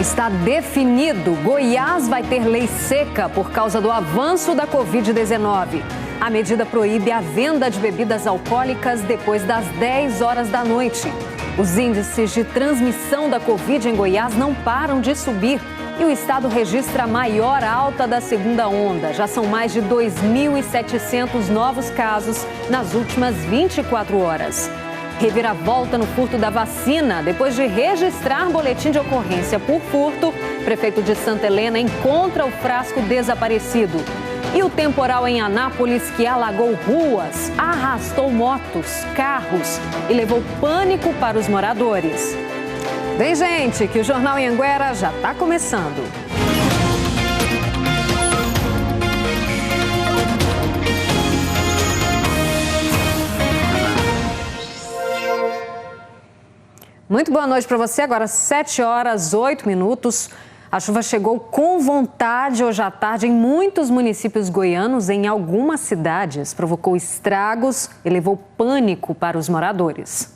Está definido. Goiás vai ter lei seca por causa do avanço da Covid-19. A medida proíbe a venda de bebidas alcoólicas depois das 10 horas da noite. Os índices de transmissão da Covid em Goiás não param de subir e o estado registra a maior alta da segunda onda. Já são mais de 2.700 novos casos nas últimas 24 horas. Reviravolta no furto da vacina. Depois de registrar boletim de ocorrência por furto, prefeito de Santa Helena encontra o frasco desaparecido. E o temporal em Anápolis, que alagou ruas, arrastou motos, carros e levou pânico para os moradores. Vem, gente, que o Jornal Anhanguera já está começando. Muito boa noite para você. Agora 7 horas 8 minutos. A chuva chegou com vontade hoje à tarde em muitos municípios goianos. Em algumas cidades, provocou estragos e levou pânico para os moradores.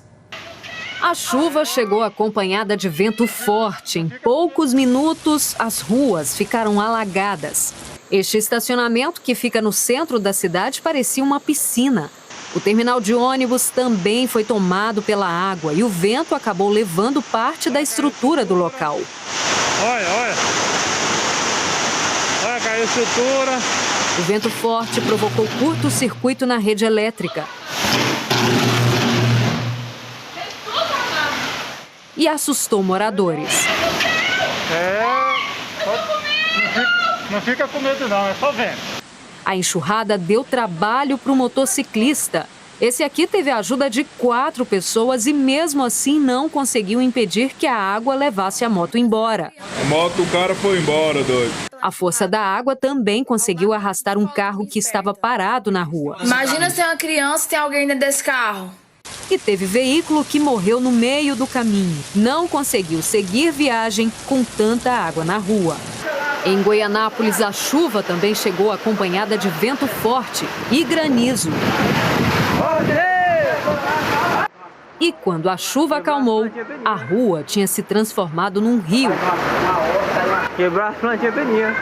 A chuva chegou acompanhada de vento forte. Em poucos minutos, as ruas ficaram alagadas. Este estacionamento, que fica no centro da cidade, parecia uma piscina. O terminal de ônibus também foi tomado pela água e o vento acabou levando parte da estrutura do local. Olha, caiu a estrutura. O vento forte provocou curto-circuito na rede elétrica. E assustou moradores. Não fica com medo não, é só vento. A enxurrada deu trabalho para o motociclista. Esse aqui teve a ajuda de 4 pessoas e mesmo assim não conseguiu impedir que a água levasse a moto embora. A moto, o cara foi embora, doido. A força da água também conseguiu arrastar um carro que estava parado na rua. Imagina se é uma criança e tem alguém dentro desse carro. E teve veículo que morreu no meio do caminho. Não conseguiu seguir viagem com tanta água na rua. Em Goianápolis, a chuva também chegou acompanhada de vento forte e granizo. E quando a chuva acalmou, a rua tinha se transformado num rio. Quebrar a plantinha todinha.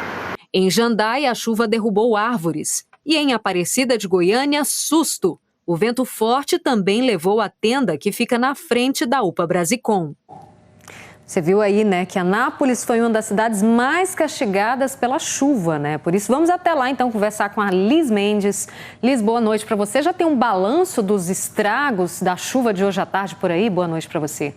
Em Jandai, a chuva derrubou árvores. E em Aparecida de Goiânia, susto. O vento forte também levou a tenda que fica na frente da UPA Brasicom. Você viu aí, né, que Anápolis foi uma das cidades mais castigadas pela chuva, né? Por isso, vamos até lá, então, conversar com a Liz Mendes. Liz, boa noite para você. Já tem um balanço dos estragos da chuva de hoje à tarde por aí? Boa noite para você.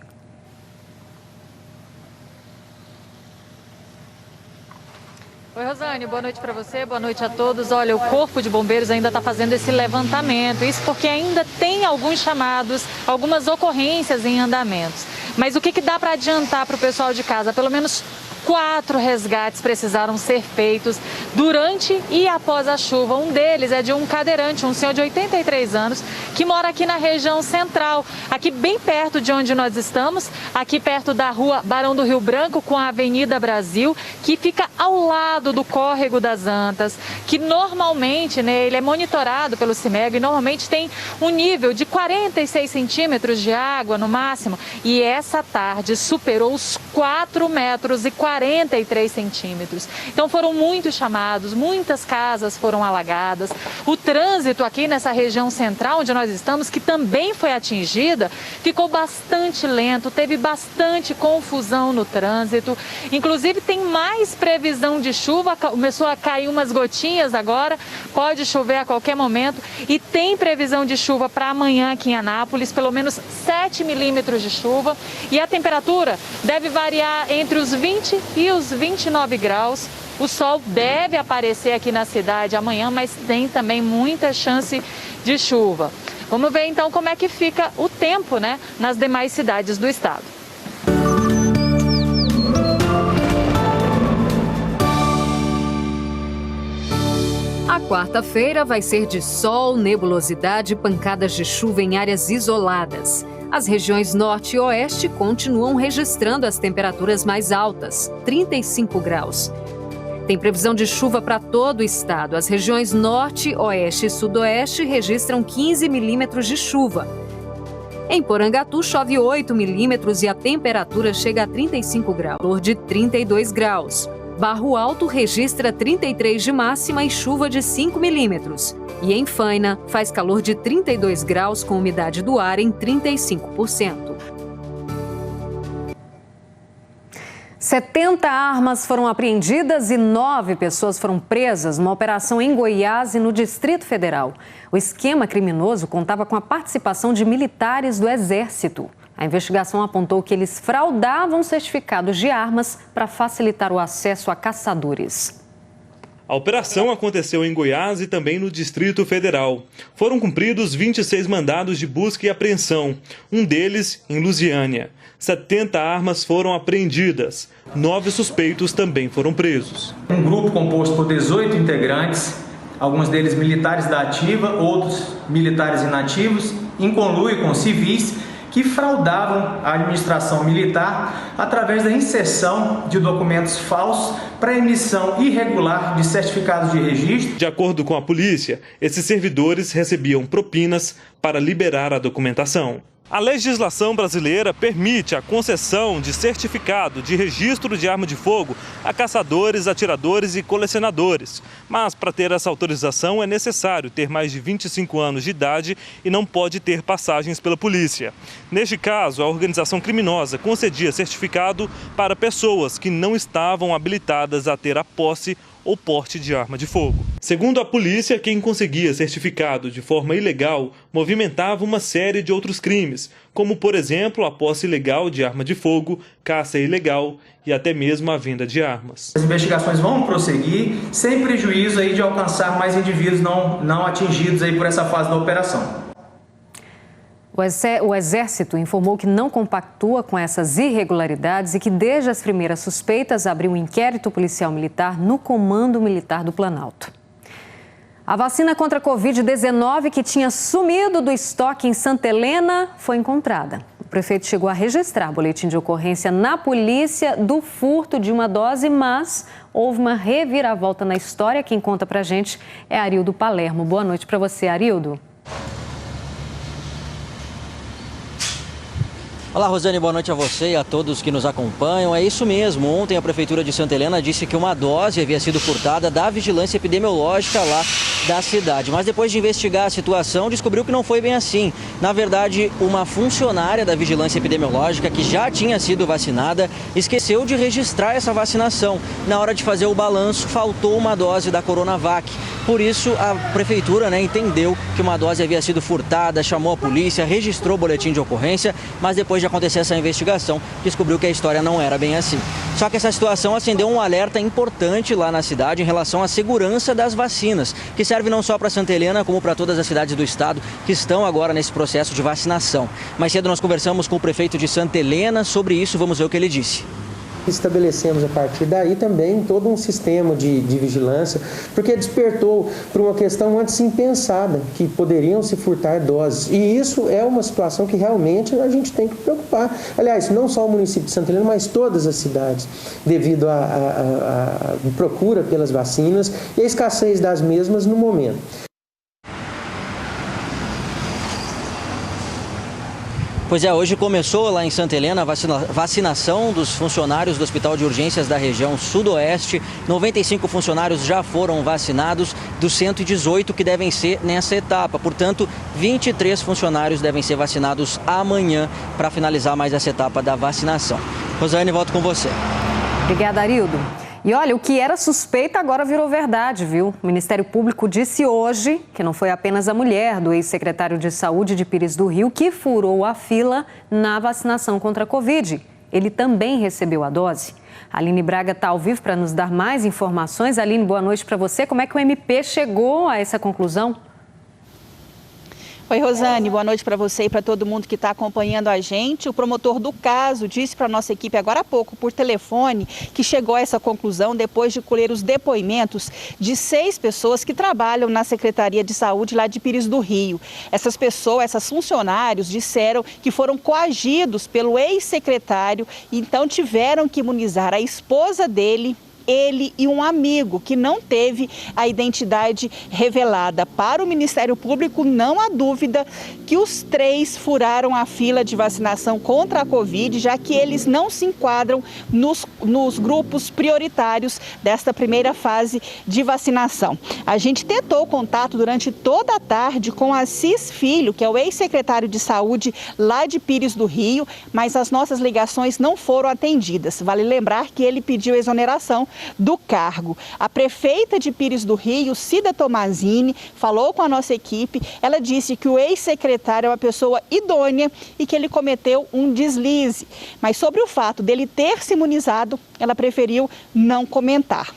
Oi, Rosane, boa noite para você, boa noite a todos. Olha, o Corpo de Bombeiros ainda está fazendo esse levantamento, isso porque ainda tem alguns chamados, algumas ocorrências em andamentos. Mas o que dá para adiantar para o pessoal de casa? Pelo menos 4 resgates precisaram ser feitos durante e após a chuva. Um deles é de um cadeirante, um senhor de 83 anos, que mora aqui na região central, aqui bem perto de onde nós estamos, aqui perto da rua Barão do Rio Branco com a Avenida Brasil, que fica ao lado do Córrego das Antas, que normalmente, né, ele é monitorado pelo CIMEG e normalmente tem um nível de 46 centímetros de água no máximo, e essa tarde superou os 4 metros e 43 centímetros. Então foram muitos chamados, muitas casas foram alagadas. O trânsito aqui nessa região central onde nós estamos, que também foi atingida, ficou bastante lento, teve bastante confusão no trânsito. Inclusive tem mais previsão de chuva, começou a cair umas gotinhas agora, pode chover a qualquer momento e tem previsão de chuva para amanhã aqui em Anápolis, pelo menos 7 milímetros de chuva, e a temperatura deve variar entre os 20 e os 29 graus. O sol deve aparecer aqui na cidade amanhã, mas tem também muita chance de chuva. Vamos ver então como é que fica o tempo, né, nas demais cidades do estado. A quarta-feira vai ser de sol, nebulosidade e pancadas de chuva em áreas isoladas. As regiões norte e oeste continuam registrando as temperaturas mais altas, 35 graus. Tem previsão de chuva para todo o estado. As regiões norte, oeste e sudoeste registram 15 milímetros de chuva. Em Porangatu, chove 8 milímetros e a temperatura chega a 35 graus, calor de 32 graus. Barro Alto registra 33 de máxima e chuva de 5 milímetros. E em Faina, faz calor de 32 graus com umidade do ar em 35%. 70 armas foram apreendidas e 9 pessoas foram presas numa operação em Goiás e no Distrito Federal. O esquema criminoso contava com a participação de militares do Exército. A investigação apontou que eles fraudavam certificados de armas para facilitar o acesso a caçadores. A operação aconteceu em Goiás e também no Distrito Federal. Foram cumpridos 26 mandados de busca e apreensão, um deles em Lusiânia. 70 armas foram apreendidas. 9 suspeitos também foram presos. Um grupo composto por 18 integrantes, alguns deles militares da ativa, outros militares inativos, em conluio com civis, que fraudavam a administração militar através da inserção de documentos falsos para emissão irregular de certificados de registro. De acordo com a polícia, esses servidores recebiam propinas para liberar a documentação. A legislação brasileira permite a concessão de certificado de registro de arma de fogo a caçadores, atiradores e colecionadores. Mas para ter essa autorização é necessário ter mais de 25 anos de idade e não pode ter passagens pela polícia. Neste caso, a organização criminosa concedia certificado para pessoas que não estavam habilitadas a ter a posse ou porte de arma de fogo. Segundo a polícia, quem conseguia certificado de forma ilegal movimentava uma série de outros crimes, como, por exemplo, a posse ilegal de arma de fogo, caça ilegal e até mesmo a venda de armas. As investigações vão prosseguir sem prejuízo aí de alcançar mais indivíduos não atingidos aí por essa fase da operação. O Exército informou que não compactua com essas irregularidades e que, desde as primeiras suspeitas, abriu um inquérito policial militar no Comando Militar do Planalto. A vacina contra a Covid-19 que tinha sumido do estoque em Santa Helena foi encontrada. O prefeito chegou a registrar boletim de ocorrência na polícia do furto de uma dose, mas houve uma reviravolta na história. Quem conta pra gente é Arildo Palermo. Boa noite para você, Arildo. Olá, Rosane, boa noite a você e a todos que nos acompanham. É isso mesmo, ontem a Prefeitura de Santa Helena disse que uma dose havia sido furtada da vigilância epidemiológica lá da cidade. Mas depois de investigar a situação, descobriu que não foi bem assim. Na verdade, uma funcionária da vigilância epidemiológica que já tinha sido vacinada esqueceu de registrar essa vacinação. Na hora de fazer o balanço, faltou uma dose da Coronavac. Por isso, a Prefeitura entendeu que uma dose havia sido furtada, chamou a polícia, registrou o boletim de ocorrência, mas depois de acontecer essa investigação, descobriu que a história não era bem assim. Só que essa situação acendeu um alerta importante lá na cidade em relação à segurança das vacinas, que serve não só para Santa Helena, como para todas as cidades do estado que estão agora nesse processo de vacinação. Mais cedo nós conversamos com o prefeito de Santa Helena sobre isso, vamos ver o que ele disse. Estabelecemos a partir daí também todo um sistema de vigilância, porque despertou para uma questão antes impensada, que poderiam se furtar doses. E isso é uma situação que realmente a gente tem que preocupar. Aliás, não só o município de Santa Helena, mas todas as cidades, devido à procura pelas vacinas e a escassez das mesmas no momento. Pois é, hoje começou lá em Santa Helena a vacinação dos funcionários do Hospital de Urgências da região sudoeste. 95 funcionários já foram vacinados dos 118 que devem ser nessa etapa. Portanto, 23 funcionários devem ser vacinados amanhã para finalizar mais essa etapa da vacinação. Rosane, volto com você. Obrigada, Arildo. E olha, o que era suspeita agora virou verdade, viu? O Ministério Público disse hoje que não foi apenas a mulher do ex-secretário de Saúde de Pires do Rio que furou a fila na vacinação contra a Covid. Ele também recebeu a dose. A Aline Braga está ao vivo para nos dar mais informações. Aline, boa noite para você. Como é que o MP chegou a essa conclusão? Oi, Rosane, boa noite para você e para todo mundo que está acompanhando a gente. O promotor do caso disse para a nossa equipe agora há pouco, por telefone, que chegou a essa conclusão depois de colher os depoimentos de 6 pessoas que trabalham na Secretaria de Saúde lá de Pires do Rio. Essas pessoas, esses funcionários, disseram que foram coagidos pelo ex-secretário e então tiveram que imunizar a esposa dele ele e um amigo que não teve a identidade revelada. Para o Ministério Público, não há dúvida que os 3 furaram a fila de vacinação contra a Covid, já que eles não se enquadram nos grupos prioritários desta primeira fase de vacinação. A gente tentou contato durante toda a tarde com Assis Filho, que é o ex-secretário de Saúde lá de Pires do Rio, mas as nossas ligações não foram atendidas. Vale lembrar que ele pediu exoneração do cargo. A prefeita de Pires do Rio, Cida Tomazini, falou com a nossa equipe. Ela disse que o ex-secretário é uma pessoa idônea e que ele cometeu um deslize. Mas sobre o fato dele ter se imunizado, ela preferiu não comentar.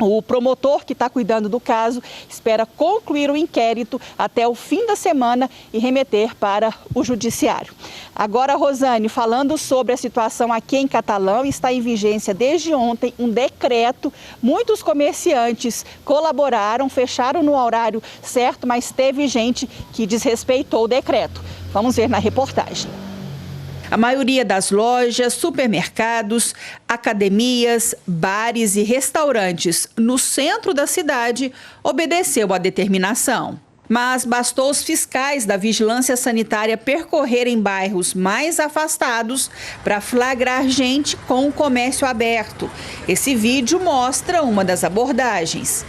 O promotor que está cuidando do caso espera concluir o inquérito até o fim da semana e remeter para o judiciário. Agora, Rosane, falando sobre a situação aqui em Catalão, está em vigência desde ontem um decreto. Muitos comerciantes colaboraram, fecharam no horário certo, mas teve gente que desrespeitou o decreto. Vamos ver na reportagem. A maioria das lojas, supermercados, academias, bares e restaurantes no centro da cidade obedeceu à determinação. Mas bastou os fiscais da Vigilância Sanitária percorrerem bairros mais afastados para flagrar gente com o comércio aberto. Esse vídeo mostra uma das abordagens.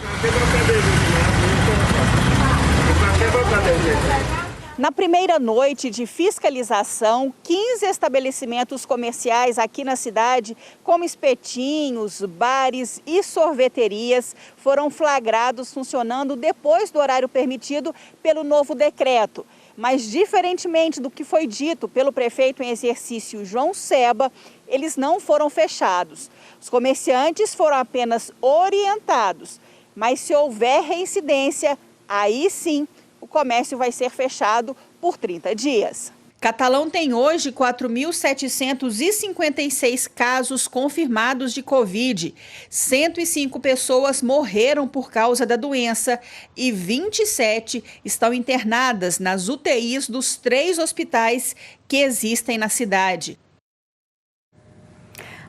Na primeira noite de fiscalização, 15 estabelecimentos comerciais aqui na cidade, como espetinhos, bares e sorveterias, foram flagrados funcionando depois do horário permitido pelo novo decreto. Mas, diferentemente do que foi dito pelo prefeito em exercício João Seba, eles não foram fechados. Os comerciantes foram apenas orientados, mas se houver reincidência, aí sim, o comércio vai ser fechado por 30 dias. Catalão tem hoje 4.756 casos confirmados de Covid. 105 pessoas morreram por causa da doença e 27 estão internadas nas UTIs dos 3 hospitais que existem na cidade.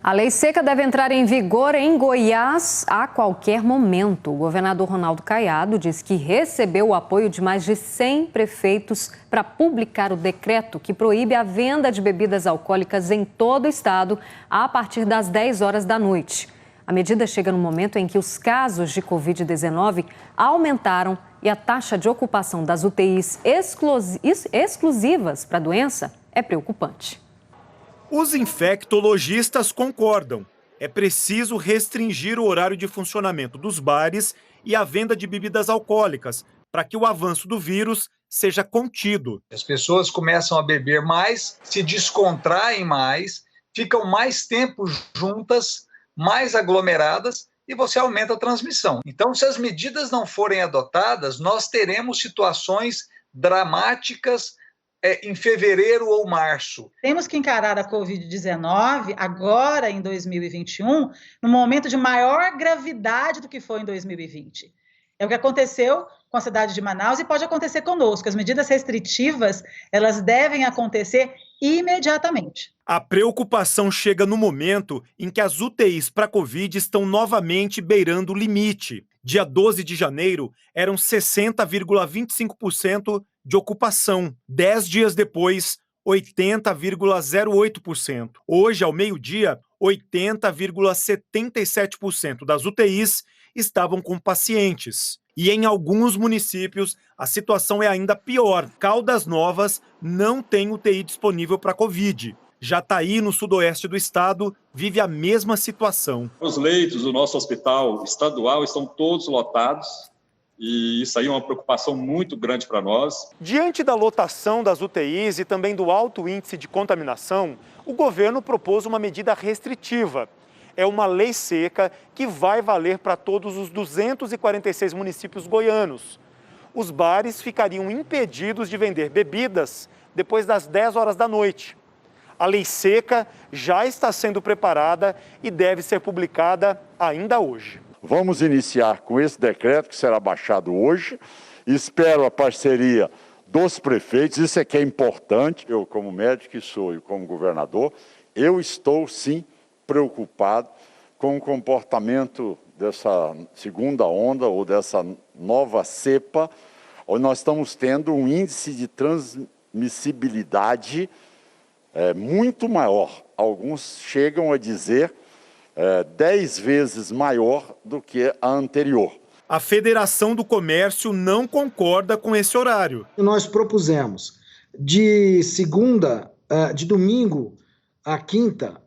A lei seca deve entrar em vigor em Goiás a qualquer momento. O governador Ronaldo Caiado diz que recebeu o apoio de mais de 100 prefeitos para publicar o decreto que proíbe a venda de bebidas alcoólicas em todo o estado a partir das 10 horas da noite. A medida chega no momento em que os casos de Covid-19 aumentaram e a taxa de ocupação das UTIs exclusivas para a doença é preocupante. Os infectologistas concordam. É preciso restringir o horário de funcionamento dos bares e a venda de bebidas alcoólicas para que o avanço do vírus seja contido. As pessoas começam a beber mais, se descontraem mais, ficam mais tempo juntas, mais aglomeradas e você aumenta a transmissão. Então, se as medidas não forem adotadas, nós teremos situações dramáticas em fevereiro ou março. Temos que encarar a Covid-19 agora, em 2021, num momento de maior gravidade do que foi em 2020. É o que aconteceu com a cidade de Manaus e pode acontecer conosco. As medidas restritivas, elas devem acontecer imediatamente. A preocupação chega no momento em que as UTIs para Covid estão novamente beirando o limite. Dia 12 de janeiro, eram 60,25% de ocupação. 10 dias depois, 80,08%. Hoje, ao meio-dia, 80,77% das UTIs estavam com pacientes. E em alguns municípios, a situação é ainda pior. Caldas Novas não tem UTI disponível para Covid. Jataí, no sudoeste do estado, vive a mesma situação. Os leitos do nosso hospital estadual estão todos lotados e isso aí é uma preocupação muito grande para nós. Diante da lotação das UTIs e também do alto índice de contaminação, o governo propôs uma medida restritiva. É uma lei seca que vai valer para todos os 246 municípios goianos. Os bares ficariam impedidos de vender bebidas depois das 10 horas da noite. A lei seca já está sendo preparada e deve ser publicada ainda hoje. Vamos iniciar com esse decreto que será baixado hoje. Espero a parceria dos prefeitos, isso é que é importante. Eu, como médico que sou e como governador, eu estou sim preocupado com o comportamento dessa segunda onda ou dessa nova cepa, onde nós estamos tendo um índice de transmissibilidade muito maior. Alguns chegam a dizer 10 vezes maior do que a anterior. A Federação do Comércio não concorda com esse horário. Nós propusemos de domingo a quinta,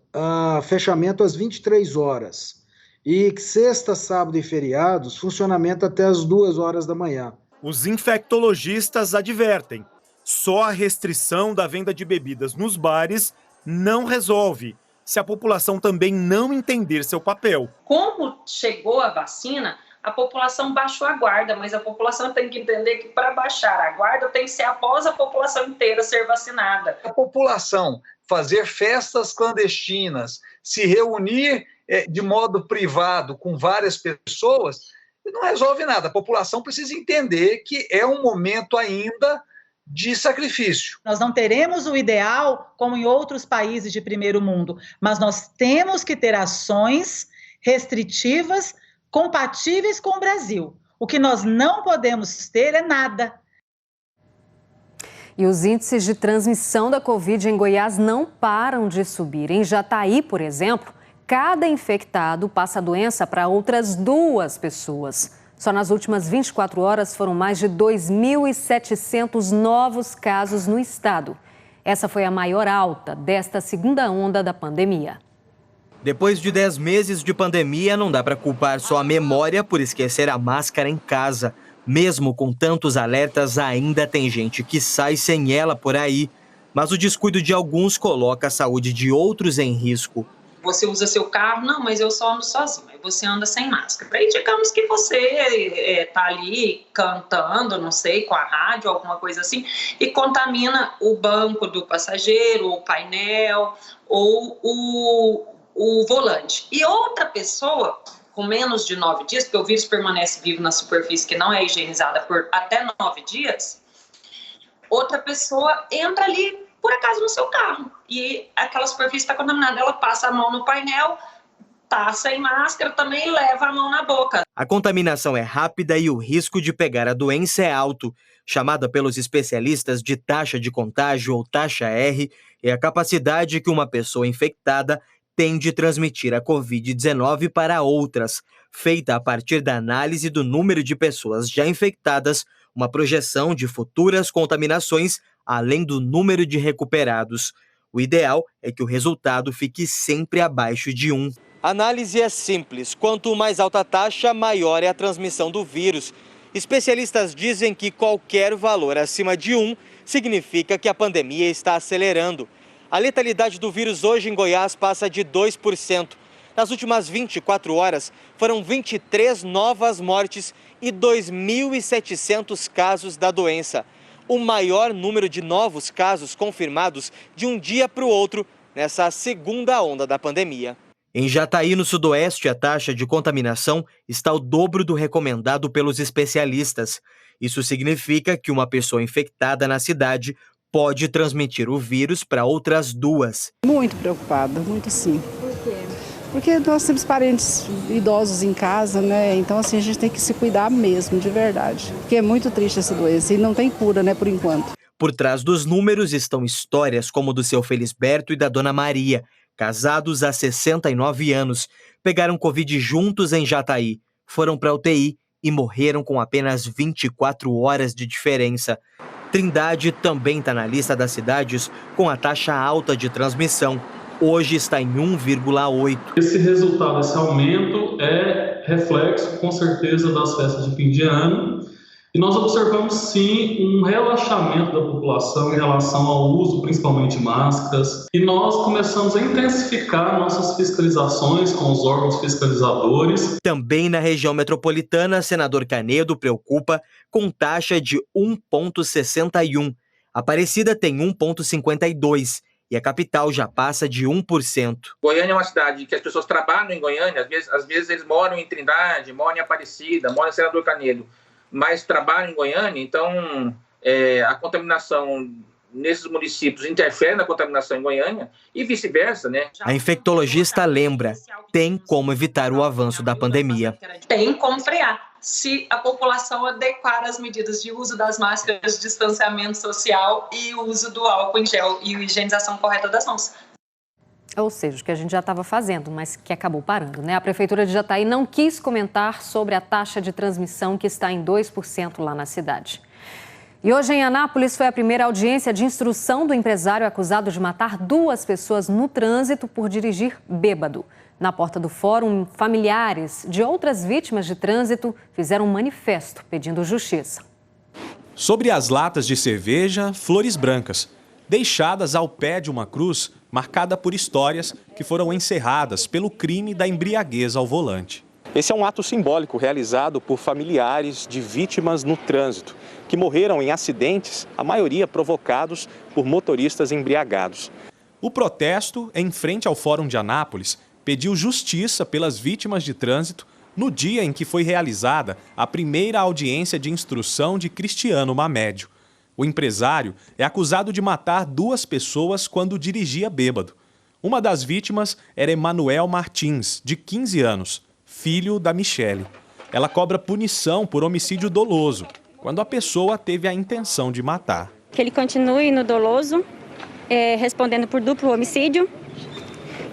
fechamento às 23 horas. E sexta, sábado e feriados, funcionamento até às 2 horas da manhã. Os infectologistas advertem, só a restrição da venda de bebidas nos bares não resolve, se a população também não entender seu papel. Como chegou a vacina, a população baixou a guarda, mas a população tem que entender que para baixar a guarda tem que ser após a população inteira ser vacinada. A população fazer festas clandestinas, se reunir de modo privado com várias pessoas, não resolve nada. A população precisa entender que é um momento ainda de sacrifício. Nós não teremos o ideal como em outros países de primeiro mundo, mas nós temos que ter ações restritivas compatíveis com o Brasil. O que nós não podemos ter é nada. E os índices de transmissão da Covid em Goiás não param de subir. Em Jataí, por exemplo, cada infectado passa a doença para outras 2 pessoas. Só nas últimas 24 horas foram mais de 2.700 novos casos no estado. Essa foi a maior alta desta segunda onda da pandemia. Depois de 10 meses de pandemia, não dá para culpar só a memória por esquecer a máscara em casa. Mesmo com tantos alertas, ainda tem gente que sai sem ela por aí. Mas o descuido de alguns coloca a saúde de outros em risco. Você usa seu carro, não, mas eu só ando sozinho, aí você anda sem máscara. Aí digamos que você tá ali cantando, não sei, com a rádio, alguma coisa assim, e contamina o banco do passageiro, o painel, ou o volante. E outra pessoa, com menos de 9 dias, porque o vírus permanece vivo na superfície que não é higienizada por até 9 dias, outra pessoa entra ali, por acaso, no seu carro. E aquela superfície está contaminada. Ela passa a mão no painel, tá sem máscara também e leva a mão na boca. A contaminação é rápida e o risco de pegar a doença é alto. Chamada pelos especialistas de taxa de contágio ou taxa R, é a capacidade que uma pessoa infectada tem de transmitir a Covid-19 para outras, feita a partir da análise do número de pessoas já infectadas, uma projeção de futuras contaminações, além do número de recuperados. O ideal é que o resultado fique sempre abaixo de 1. A análise é simples. Quanto mais alta a taxa, maior é a transmissão do vírus. Especialistas dizem que qualquer valor acima de 1 significa que a pandemia está acelerando. A letalidade do vírus hoje em Goiás passa de 2%. Nas últimas 24 horas, foram 23 novas mortes e 2.700 casos da doença. O maior número de novos casos confirmados de um dia para o outro nessa segunda onda da pandemia. Em Jataí, no sudoeste, a taxa de contaminação está o dobro do recomendado pelos especialistas. Isso significa que uma pessoa infectada na cidade pode transmitir o vírus para outras 2. Muito preocupada, muito sim. Por quê? Porque nós temos parentes idosos em casa, né? Então, assim, a gente tem que se cuidar mesmo, de verdade. Porque é muito triste essa doença e não tem cura, né, por enquanto. Por trás dos números estão histórias como do seu Felisberto e da Dona Maria, casados há 69 anos. Pegaram Covid juntos em Jataí, foram para a UTI e morreram com apenas 24 horas de diferença. Trindade também está na lista das cidades com a taxa alta de transmissão. Hoje está em 1,8. Esse resultado, esse aumento é reflexo, com certeza, das festas de fim de ano. E nós observamos, sim, um relaxamento da população em relação ao uso, principalmente de máscaras. E nós começamos a intensificar nossas fiscalizações com os órgãos fiscalizadores. Também na região metropolitana, senador Canedo preocupa com taxa de 1,61. Aparecida tem 1,52. E a capital já passa de 1%. Goiânia é uma cidade que as pessoas trabalham em Goiânia, às vezes eles moram em Trindade, moram em Aparecida, moram em Senador Canedo, mas trabalham em Goiânia, então a contaminação nesses municípios interfere na contaminação em Goiânia e vice-versa, né? A infectologista lembra, tem como evitar o avanço da pandemia. Tem como frear, se a população adequar as medidas de uso das máscaras, de distanciamento social e o uso do álcool em gel e a higienização correta das mãos. Ou seja, o que a gente já estava fazendo, mas que acabou parando, né? A Prefeitura de Jataí não quis comentar sobre a taxa de transmissão que está em 2% lá na cidade. E hoje em Anápolis foi a primeira audiência de instrução do empresário acusado de matar 2 pessoas no trânsito por dirigir bêbado. Na porta do fórum, familiares de outras vítimas de trânsito fizeram um manifesto pedindo justiça. Sobre as latas de cerveja, flores brancas, deixadas ao pé de uma cruz marcada por histórias que foram encerradas pelo crime da embriaguez ao volante. Esse é um ato simbólico realizado por familiares de vítimas no trânsito, que morreram em acidentes, a maioria provocados por motoristas embriagados. O protesto, em frente ao Fórum de Anápolis, pediu justiça pelas vítimas de trânsito no dia em que foi realizada a primeira audiência de instrução de Cristiano Mamédio. O empresário é acusado de matar 2 pessoas quando dirigia bêbado. Uma das vítimas era Emanuel Martins, de 15 anos, filho da Michele. Ela cobra punição por homicídio doloso, quando a pessoa teve a intenção de matar. Que ele continue no doloso, respondendo por duplo homicídio,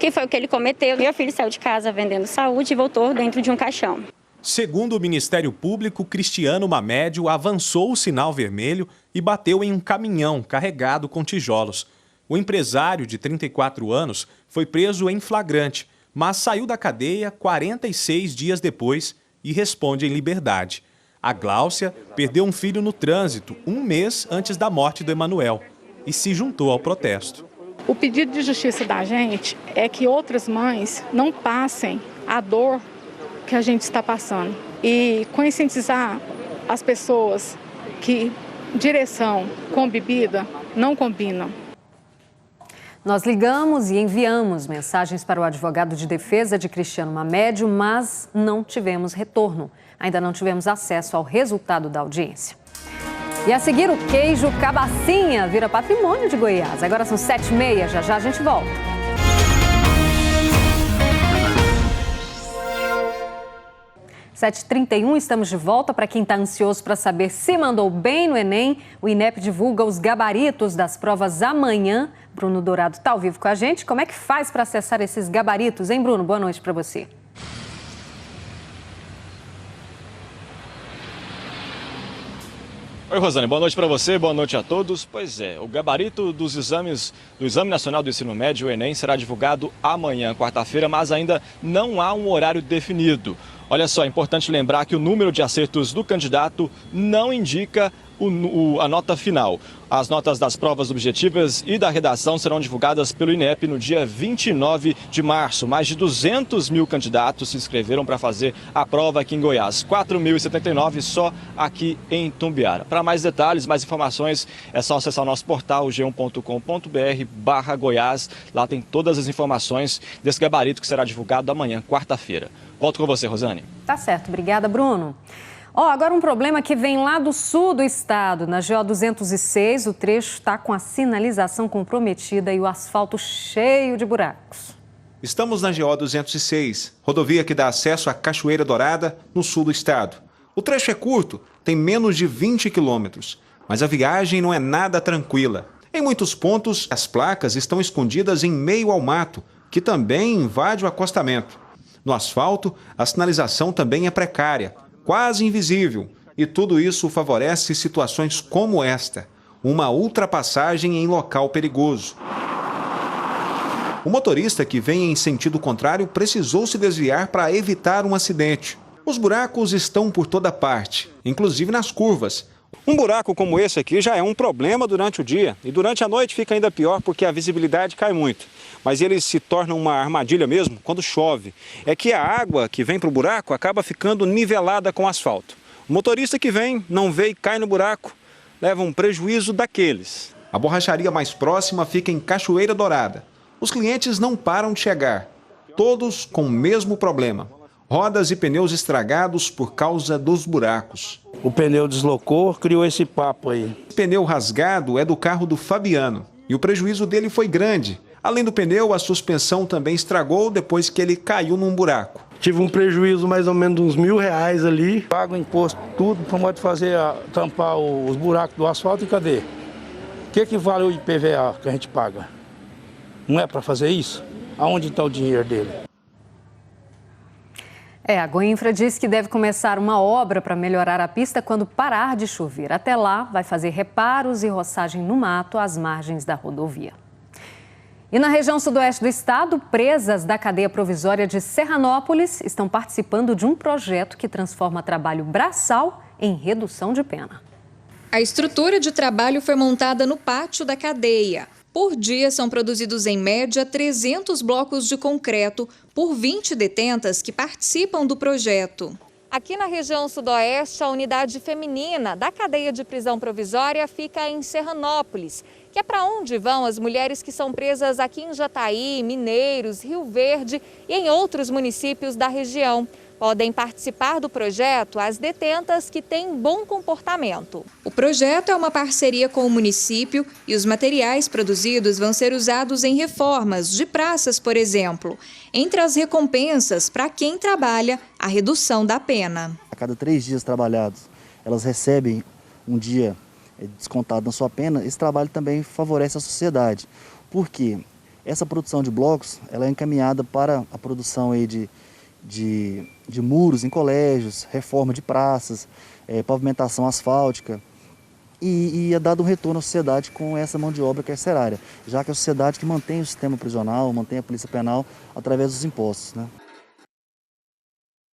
que foi o que ele cometeu. Meu filho saiu de casa vendendo saúde e voltou dentro de um caixão. Segundo o Ministério Público, Cristiano Mamédio avançou o sinal vermelho e bateu em um caminhão carregado com tijolos. O empresário, de 34 anos, foi preso em flagrante, mas saiu da cadeia 46 dias depois e responde em liberdade. A Gláucia perdeu um filho no trânsito 1 mês antes da morte do Emanuel e se juntou ao protesto. O pedido de justiça da gente é que outras mães não passem a dor que a gente está passando e conscientizar as pessoas que direção com bebida não combinam. Nós ligamos e enviamos mensagens para o advogado de defesa de Cristiano Mamédio, mas não tivemos retorno. Ainda não tivemos acesso ao resultado da audiência. E a seguir, o queijo cabacinha vira patrimônio de Goiás. Agora são 7h30, já já a gente volta. – 7h31, estamos de volta. Para quem está ansioso para saber se mandou bem no Enem, o INEP divulga os gabaritos das provas amanhã. Bruno Dourado está ao vivo com a gente. Como é que faz para acessar esses gabaritos, hein, Bruno? Boa noite para você. Oi, Rosane, boa noite para você, boa noite a todos. Pois é, o gabarito dos exames do Exame Nacional do Ensino Médio, o Enem, será divulgado amanhã, quarta-feira, mas ainda não há um horário definido. Olha só, é importante lembrar que o número de acertos do candidato não indica a nota final. As notas das provas objetivas e da redação serão divulgadas pelo INEP no dia 29 de março. Mais de 200 mil candidatos se inscreveram para fazer a prova aqui em Goiás. 4.079 só aqui em Itumbiara. Para mais detalhes, mais informações, é só acessar o nosso portal g1.com.br/Goiás. Lá tem todas as informações desse gabarito que será divulgado amanhã, quarta-feira. Volto com você, Rosane. Tá certo, obrigada, Bruno. Agora um problema que vem lá do sul do estado. Na GO 206, o trecho está com a sinalização comprometida e o asfalto cheio de buracos. Estamos na GO 206, rodovia que dá acesso à Cachoeira Dourada, no sul do estado. O trecho é curto, tem menos de 20 quilômetros, mas a viagem não é nada tranquila. Em muitos pontos, as placas estão escondidas em meio ao mato, que também invade o acostamento. No asfalto, a sinalização também é precária, quase invisível, e tudo isso favorece situações como esta, uma ultrapassagem em local perigoso. O motorista que vem em sentido contrário precisou se desviar para evitar um acidente. Os buracos estão por toda parte, inclusive nas curvas. Um buraco como esse aqui já é um problema durante o dia e durante a noite fica ainda pior porque a visibilidade cai muito. Mas ele se torna uma armadilha mesmo quando chove. É que a água que vem para o buraco acaba ficando nivelada com o asfalto. O motorista que vem, não vê e cai no buraco, leva um prejuízo daqueles. A borracharia mais próxima fica em Cachoeira Dourada. Os clientes não param de chegar, todos com o mesmo problema. Rodas e pneus estragados por causa dos buracos. O pneu deslocou, criou esse papo aí. O pneu rasgado é do carro do Fabiano e o prejuízo dele foi grande. Além do pneu, a suspensão também estragou depois que ele caiu num buraco. Tive um prejuízo mais ou menos de uns R$1.000 ali. Pago imposto, tudo, pode fazer tampar os buracos do asfalto e cadê? O que vale o IPVA que a gente paga? Não é para fazer isso? Aonde está o dinheiro dele? A Goinfra diz que deve começar uma obra para melhorar a pista quando parar de chover. Até lá, vai fazer reparos e roçagem no mato às margens da rodovia. E na região sudoeste do estado, presas da cadeia provisória de Serranópolis estão participando de um projeto que transforma trabalho braçal em redução de pena. A estrutura de trabalho foi montada no pátio da cadeia. Por dia, são produzidos, em média, 300 blocos de concreto por 20 detentas que participam do projeto. Aqui na região sudoeste, a unidade feminina da cadeia de prisão provisória fica em Serranópolis, que é para onde vão as mulheres que são presas aqui em Jataí, Mineiros, Rio Verde e em outros municípios da região. Podem participar do projeto as detentas que têm bom comportamento. O projeto é uma parceria com o município e os materiais produzidos vão ser usados em reformas de praças, por exemplo. Entre as recompensas para quem trabalha, a redução da pena. A cada 3 dias trabalhados, elas recebem um dia descontado na sua pena. Esse trabalho também favorece a sociedade, porque essa produção de blocos ela é encaminhada para a produção aí de muros em colégios, reforma de praças, pavimentação asfáltica e é dado um retorno à sociedade com essa mão de obra carcerária, já que é a sociedade que mantém o sistema prisional, mantém a polícia penal através dos impostos, né?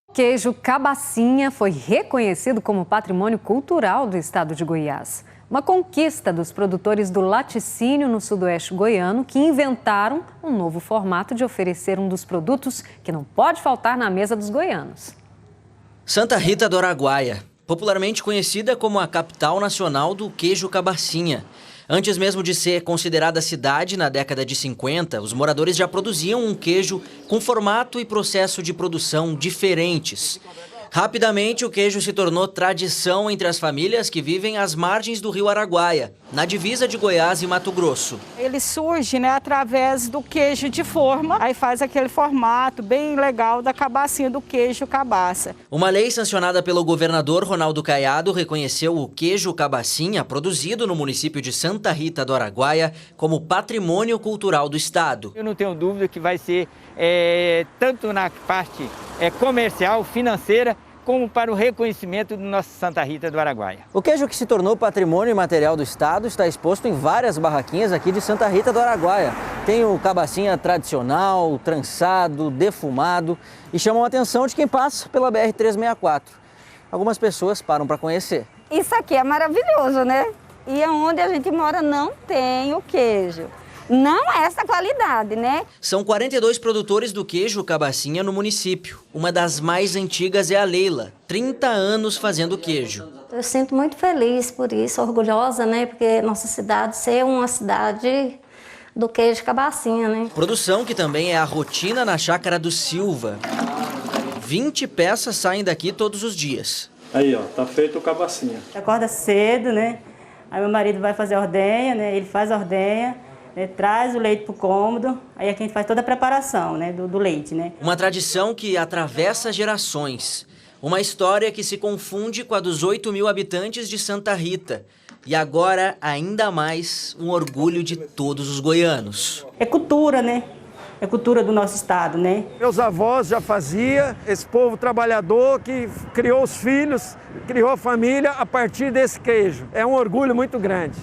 O queijo Cabacinha foi reconhecido como patrimônio cultural do estado de Goiás. Uma conquista dos produtores do laticínio no sudoeste goiano que inventaram um novo formato de oferecer um dos produtos que não pode faltar na mesa dos goianos. Santa Rita do Araguaia, popularmente conhecida como a capital nacional do queijo Cabacinha. Antes mesmo de ser considerada cidade, na década de 50, os moradores já produziam um queijo com formato e processo de produção diferentes. Rapidamente, o queijo se tornou tradição entre as famílias que vivem às margens do rio Araguaia, na divisa de Goiás e Mato Grosso. Ele surge, através do queijo de forma, aí faz aquele formato bem legal da cabacinha do queijo cabaça. Uma lei sancionada pelo governador Ronaldo Caiado reconheceu o queijo Cabacinha, produzido no município de Santa Rita do Araguaia, como patrimônio cultural do estado. Eu não tenho dúvida que vai ser tanto na parte comercial, financeira, como para o reconhecimento do nosso Santa Rita do Araguaia. O queijo que se tornou patrimônio imaterial do estado está exposto em várias barraquinhas aqui de Santa Rita do Araguaia. Tem o cabacinha tradicional, trançado, defumado e chamam a atenção de quem passa pela BR-364. Algumas pessoas param para conhecer. Isso aqui é maravilhoso, né? E onde a gente mora não tem o queijo. Não é essa qualidade, né? São 42 produtores do queijo Cabacinha no município. Uma das mais antigas é a Leila, 30 anos fazendo queijo. Eu sinto muito feliz por isso, orgulhosa, né? Porque nossa cidade ser uma cidade do queijo Cabacinha, né? Produção que também é a rotina na chácara do Silva. 20 peças saem daqui todos os dias. Aí, ó, tá feito o Cabacinha. Acorda cedo, né? Aí meu marido vai fazer a ordenha, né? Ele faz a ordenha. Traz o leite para o cômodo, aí aqui a gente faz toda a preparação, né, do leite, né? Uma tradição que atravessa gerações. Uma história que se confunde com a dos 8.000 habitantes de Santa Rita. E agora, ainda mais, um orgulho de todos os goianos. É cultura, né? É cultura do nosso estado, né? Meus avós já faziam, esse povo trabalhador que criou os filhos, criou a família a partir desse queijo. É um orgulho muito grande.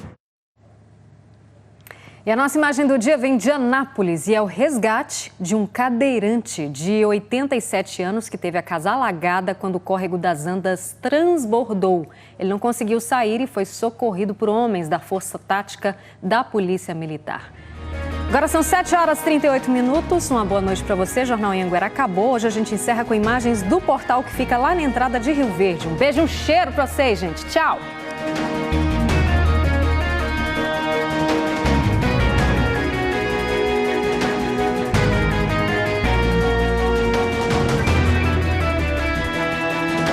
E a nossa imagem do dia vem de Anápolis e é o resgate de um cadeirante de 87 anos que teve a casa alagada quando o córrego das Andas transbordou. Ele não conseguiu sair e foi socorrido por homens da Força Tática da Polícia Militar. Agora são 7h38. Uma boa noite para você. Jornal Anhanguera acabou. Hoje a gente encerra com imagens do portal que fica lá na entrada de Rio Verde. Um beijo e um cheiro para vocês, gente. Tchau!